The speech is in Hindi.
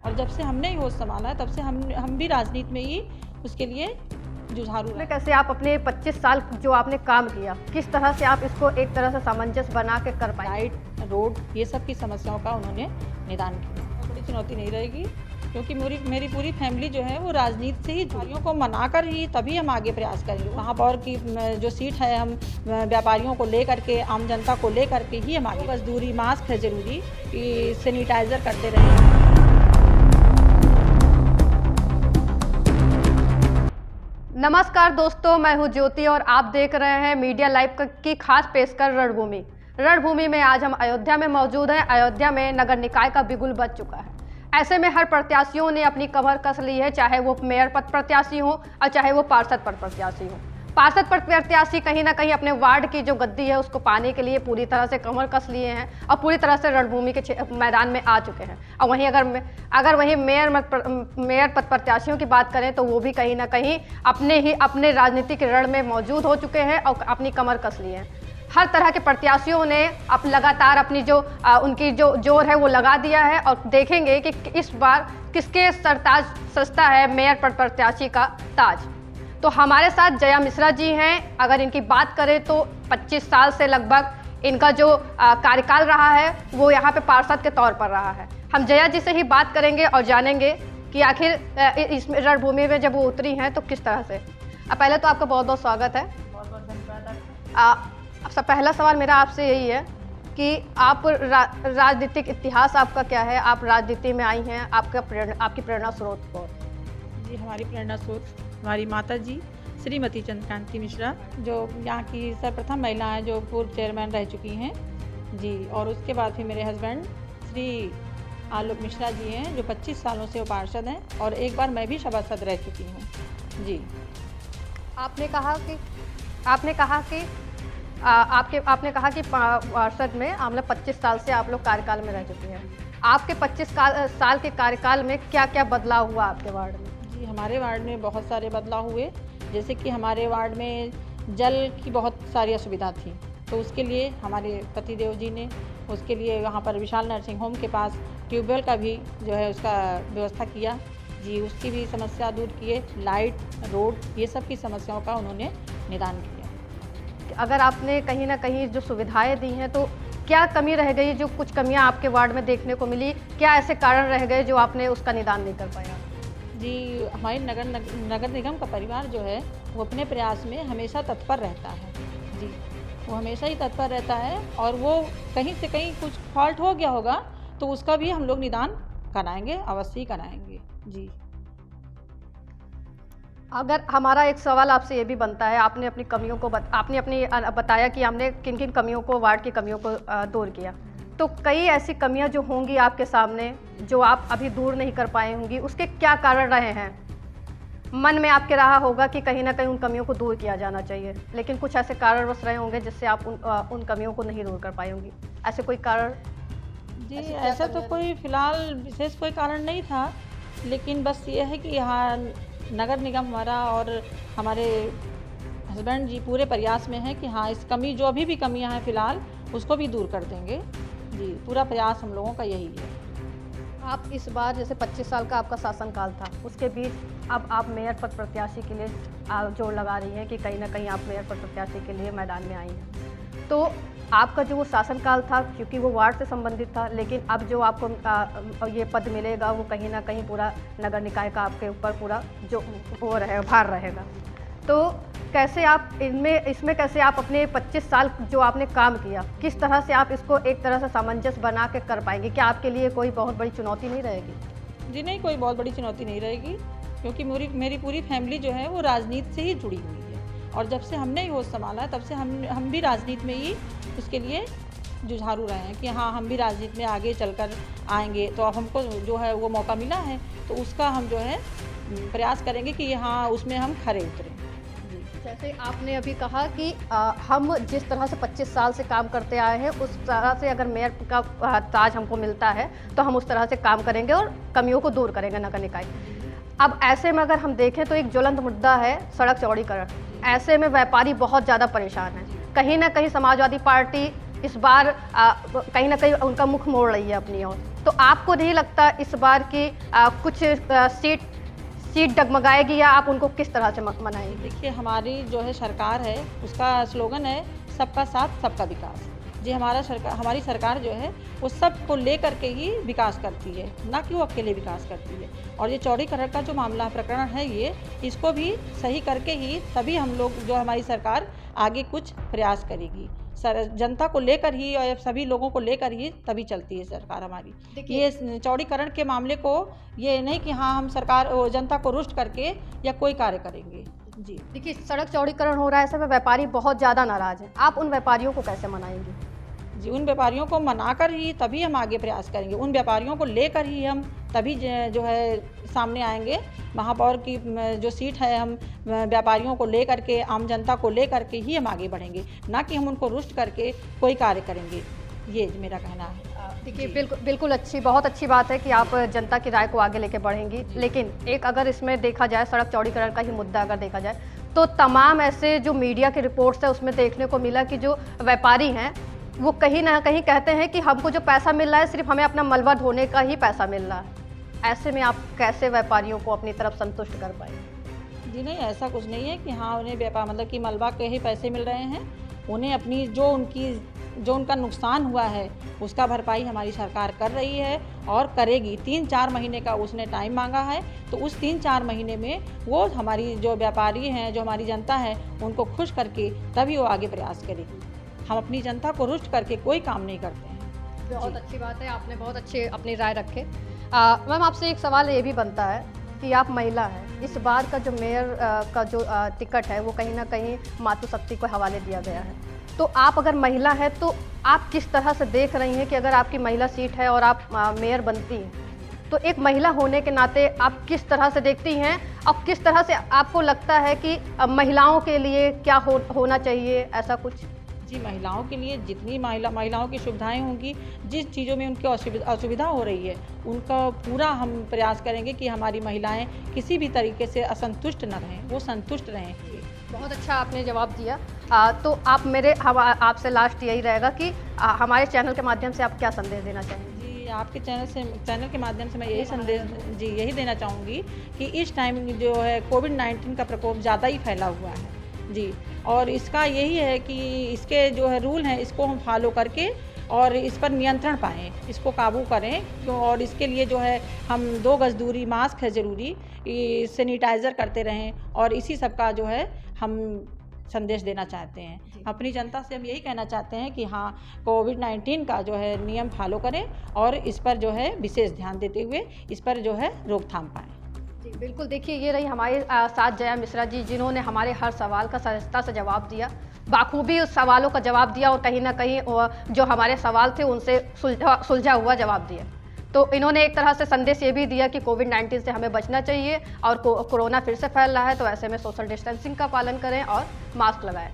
और जब से हमने ही होश संभाला है तब से हम भी राजनीति में ही उसके लिए जुझारू रहे। कैसे आप अपने 25 साल जो आपने काम किया, किस तरह से आप इसको एक तरह से सामंजस्य बना के कर पाए? लाइट, रोड, ये सब की समस्याओं का उन्होंने निदान किया। बहुत बड़ी चुनौती नहीं रहेगी क्योंकि मेरी पूरी फैमिली जो है वो राजनीति से ही जुड़ियों को मनाकर ही तभी हम आगे प्रयास करेंगे। महापौर की जो सीट है हम व्यापारियों को लेकर के, आम जनता को लेकर के ही हम आगे। बस दूरी, मास्क है जरूरी, कि सैनिटाइजर करते रहें। नमस्कार दोस्तों, मैं हूं ज्योति और आप देख रहे हैं मीडिया लाइव की खास पेशकश रणभूमि। रणभूमि में आज हम अयोध्या में मौजूद हैं। अयोध्या में नगर निकाय का बिगुल बज चुका है। ऐसे में हर प्रत्याशियों ने अपनी कमर कस ली है, चाहे वो मेयर पद प्रत्याशी हो और चाहे वो पार्षद पद प्रत्याशी हो। पार्षद पद प्रत्याशी कहीं ना कहीं अपने वार्ड की जो गद्दी है उसको पाने के लिए पूरी तरह से कमर कस लिए हैं और पूरी तरह से रणभूमि के मैदान में आ चुके हैं। और वहीं अगर वहीं मेयर पद प्रत्याशियों की बात करें तो वो भी कहीं ना कहीं अपने राजनीतिक रण में मौजूद हो चुके हैं और अपनी कमर कस लिए हैं। हर तरह के प्रत्याशियों ने अब लगातार अपनी उनकी जो जोर है वो लगा दिया है और देखेंगे कि इस बार किसके सरताज सस्ता है मेयर पद प्रत्याशी का ताज। तो हमारे साथ जया मिश्रा जी हैं। अगर इनकी बात करें तो 25 साल से लगभग इनका जो कार्यकाल रहा है वो यहाँ पे पार्षद के तौर पर रहा है। हम जया जी से ही बात करेंगे और जानेंगे कि आखिर इस रणभूमि में जब वो उतरी हैं तो किस तरह से। पहले तो आपका बहुत बहुत स्वागत है। बहुत बहुत धन्यवाद। अब पहला सवाल मेरा आपसे यही है कि आप राजनीतिक इतिहास आपका क्या है? आप राजनीति में आई हैं, आपकी प्रेरणा स्रोत कौन? जी, हमारी प्रेरणा स्रोत हमारी माता जी श्रीमती चंद्रकांति मिश्रा, जो यहाँ की सर्वप्रथम महिला हैं जो पूर्व चेयरमैन रह चुकी हैं जी। और उसके बाद फिर मेरे हस्बैंड श्री आलोक मिश्रा जी हैं जो 25 सालों से वो पार्षद हैं और एक बार मैं भी सभासद रह चुकी हूँ जी। आपने कहा कि पार्षद में मतलब 25 साल से आप लोग कार्यकाल में रह चुके हैं। आपके 25 साल के कार्यकाल में क्या क्या बदलाव हुआ आपके वार्ड में? जी, हमारे वार्ड में बहुत सारे बदलाव हुए। जैसे कि हमारे वार्ड में जल की बहुत सारी असुविधा थी, तो उसके लिए हमारे पतिदेव जी ने उसके लिए वहाँ पर विशाल नर्सिंग होम के पास ट्यूबवेल का भी जो है उसका व्यवस्था किया जी। उसकी भी समस्या दूर किए। लाइट, रोड, ये सब की समस्याओं का उन्होंने निदान किया। अगर आपने कहीं ना कहीं जो सुविधाएं दी हैं तो क्या कमी रह गई? जो कुछ कमियां आपके वार्ड में देखने को मिली, क्या ऐसे कारण रह गए जो आपने उसका निदान नहीं कर पाया? जी, हमारे नगर निगम का परिवार जो है वो अपने प्रयास में हमेशा तत्पर रहता है जी। वो हमेशा ही तत्पर रहता है और वो कहीं से कहीं कुछ फॉल्ट हो गया होगा तो उसका भी हम लोग निदान कराएंगे, अवश्य ही कराएंगे जी। अगर हमारा एक सवाल आपसे ये भी बनता है, आपने अपनी कमियों को बताया कि हमने किन किन कमियों को, वार्ड की कमियों को दूर किया, तो कई ऐसी कमियां जो होंगी आपके सामने जो आप अभी दूर नहीं कर पाए होंगी, उसके क्या कारण रहे हैं? मन में आपके रहा होगा कि कहीं ना कहीं उन कमियों को दूर किया जाना चाहिए, लेकिन कुछ ऐसे कारणवश रहे होंगे जिससे आप उन कमियों को नहीं दूर कर पाए होंगी। ऐसे कोई कारण? जी, ऐसा तो कोई फिलहाल विशेष कोई कारण नहीं था, लेकिन बस ये है कि यहाँ नगर निगम हमारा और हमारे हस्बैंड जी पूरे प्रयास में है कि हाँ, इस कमी जो अभी भी कमियां हैं फिलहाल उसको भी दूर कर देंगे जी। पूरा प्रयास हम लोगों का यही है। आप इस बार जैसे 25 साल का आपका शासनकाल था, उसके बीच अब आप मेयर पद प्रत्याशी के लिए जोर लगा रही हैं कि कहीं ना कहीं आप मेयर पद प्रत्याशी के लिए मैदान में आई हैं। तो आपका जो वो शासनकाल था, क्योंकि वो वार्ड से संबंधित था, लेकिन अब जो आपको ये पद मिलेगा वो कहीं ना कहीं पूरा नगर निकाय का आपके ऊपर पूरा जो वो रहेगा, भार रहेगा। तो कैसे आप इसमें कैसे आप अपने 25 साल जो आपने काम किया, किस तरह से आप इसको एक तरह से सामंजस्य बना के कर पाएंगे? क्या आपके लिए कोई बहुत बड़ी चुनौती नहीं रहेगी? जी नहीं, कोई बहुत बड़ी चुनौती नहीं रहेगी क्योंकि मेरी पूरी फैमिली जो है वो राजनीति से ही जुड़ी हुई है और जब से हमने ही होश संभाला है तब से हम भी राजनीति में ही उसके लिए जुझारू रहे हैं कि हाँ, हम भी राजनीति में आगे चलकर आएंगे। तो अब हमको जो है वो मौका मिला है तो उसका हम जो है प्रयास करेंगे कि हाँ, उसमें हम खरे उतरें। जैसे आपने अभी कहा कि हम जिस तरह से 25 साल से काम करते आए हैं उस तरह से अगर मेयर का ताज हमको मिलता है तो हम उस तरह से काम करेंगे और कमियों को दूर करेंगे नगर निकाय। अब ऐसे में अगर हम देखें तो एक ज्वलंत मुद्दा है सड़क चौड़ीकरण। ऐसे में व्यापारी बहुत ज़्यादा परेशान हैं। कहीं ना कहीं समाजवादी पार्टी इस बार कहीं ना कहीं उनका मुख मोड़ रही है अपनी ओर। तो तो आपको नहीं लगता इस बार की कुछ सीट डगमगाएगी, या आप उनको किस तरह से मनाएंगे? देखिए, हमारी जो है सरकार है, उसका स्लोगन है सबका साथ सबका विकास। जी, हमारी सरकार जो है वो सबको लेकर के ही विकास करती है, ना कि वो अकेले विकास करती है। और ये चौड़ीकरण का जो मामला प्रकरण है, इसको भी सही करके ही तभी हम लोग जो हमारी सरकार आगे कुछ प्रयास करेगी। जनता को लेकर ही और सभी लोगों को लेकर ही तभी चलती है सरकार हमारी। ये चौड़ीकरण के मामले को ये नहीं कि हाँ हम जनता को रुष्ट करके या कोई कार्य करेंगे। जी, देखिए, सड़क चौड़ीकरण हो रहा है, ऐसे में व्यापारी बहुत ज़्यादा नाराज़ हैं। आप उन व्यापारियों को कैसे मनाएंगे? जी, उन व्यापारियों को मनाकर ही तभी हम आगे प्रयास करेंगे। उन व्यापारियों को लेकर ही हम तभी जो है सामने आएंगे। महापौर की जो सीट है, हम व्यापारियों को लेकर के, आम जनता को लेकर के ही हम आगे बढ़ेंगे, ना कि हम उनको रुष्ट करके कोई कार्य करेंगे। ये मेरा कहना है। देखिए, बिल्कुल बहुत अच्छी बात है कि आप जनता की राय को आगे लेके बढ़ेंगी। लेकिन एक अगर इसमें देखा जाए, सड़क चौड़ीकरण का ही मुद्दा अगर देखा जाए, तो तमाम ऐसे जो मीडिया की रिपोर्ट्स है उसमें देखने को मिला कि जो व्यापारी हैं वो कहीं ना कहीं कहते हैं कि हमको जो पैसा मिल रहा है सिर्फ हमें अपना मलबा ढोने का ही पैसा मिल रहा है। ऐसे में आप कैसे व्यापारियों को अपनी तरफ संतुष्ट कर पाएंगे? जी नहीं, ऐसा कुछ नहीं है कि हाँ उन्हें व्यापार मतलब कि मलबा के ही पैसे मिल रहे हैं। उन्हें अपनी जो उनका नुकसान हुआ है उसका भरपाई हमारी सरकार कर रही है और करेगी। 3-4 महीने का उसने टाइम मांगा है, तो उस 3-4 महीने में वो हमारी जो व्यापारी हैं, जो हमारी जनता है, उनको खुश करके तभी वो आगे प्रयास करेगी। हम अपनी जनता को रुष्ट करके कोई काम नहीं करते हैं। बहुत अच्छी बात है, आपने बहुत अच्छे अपनी राय रखे। मैम, आपसे एक सवाल ये भी बनता है कि आप महिला हैं, इस बार का जो मेयर का जो टिकट है वो कहीं ना कहीं मातृशक्ति को हवाले दिया गया है। तो आप अगर महिला है तो आप किस तरह से देख रही हैं कि अगर आपकी महिला सीट है और आप मेयर बनती हैं, तो एक महिला होने के नाते आप किस तरह से देखती हैं और किस तरह से आपको लगता है कि महिलाओं के लिए क्या होना चाहिए, ऐसा कुछ? जी, महिलाओं के लिए जितनी महिलाओं की सुविधाएं होंगी, जिस चीज़ों में उनकी असुविधा हो रही है, उनका पूरा हम प्रयास करेंगे कि हमारी महिलाएं किसी भी तरीके से असंतुष्ट न रहें, वो संतुष्ट रहें। बहुत अच्छा आपने जवाब दिया। तो आपसे लास्ट यही रहेगा कि हमारे चैनल के माध्यम से आप क्या संदेश देना चाहेंगे? जी, आपके चैनल के माध्यम से मैं यही देना चाहूँगी कि इस टाइम जो है कोविड-19 का प्रकोप ज़्यादा ही फैला हुआ है। जी, और इसका यही है कि इसके जो है रूल हैं, इसको हम फॉलो करके और इस पर नियंत्रण पाएँ, इसको काबू करें। क्यों? और इसके लिए जो है हम 2 गज दूरी, मास्क है ज़रूरी, सैनिटाइज़र करते रहें, और इसी सब का जो है हम संदेश देना चाहते हैं। अपनी जनता से हम यही कहना चाहते हैं कि हाँ, कोविड-19 का जो है नियम फॉलो करें और इस पर जो है विशेष ध्यान देते हुए इस पर जो है रोकथाम पाएँ। जी, बिल्कुल। देखिए, ये रही हमारे साथ जया मिश्रा जी, जिन्होंने हमारे हर सवाल का सहजता से जवाब दिया, बाखूबी उस सवालों का जवाब दिया और कहीं ना कहीं जो हमारे सवाल थे उनसे सुलझा हुआ जवाब दिया। तो इन्होंने एक तरह से संदेश ये भी दिया कि कोविड-19 से हमें बचना चाहिए और कोरोना फिर से फैल रहा है, तो ऐसे में सोशल डिस्टेंसिंग का पालन करें और मास्क लगाएं।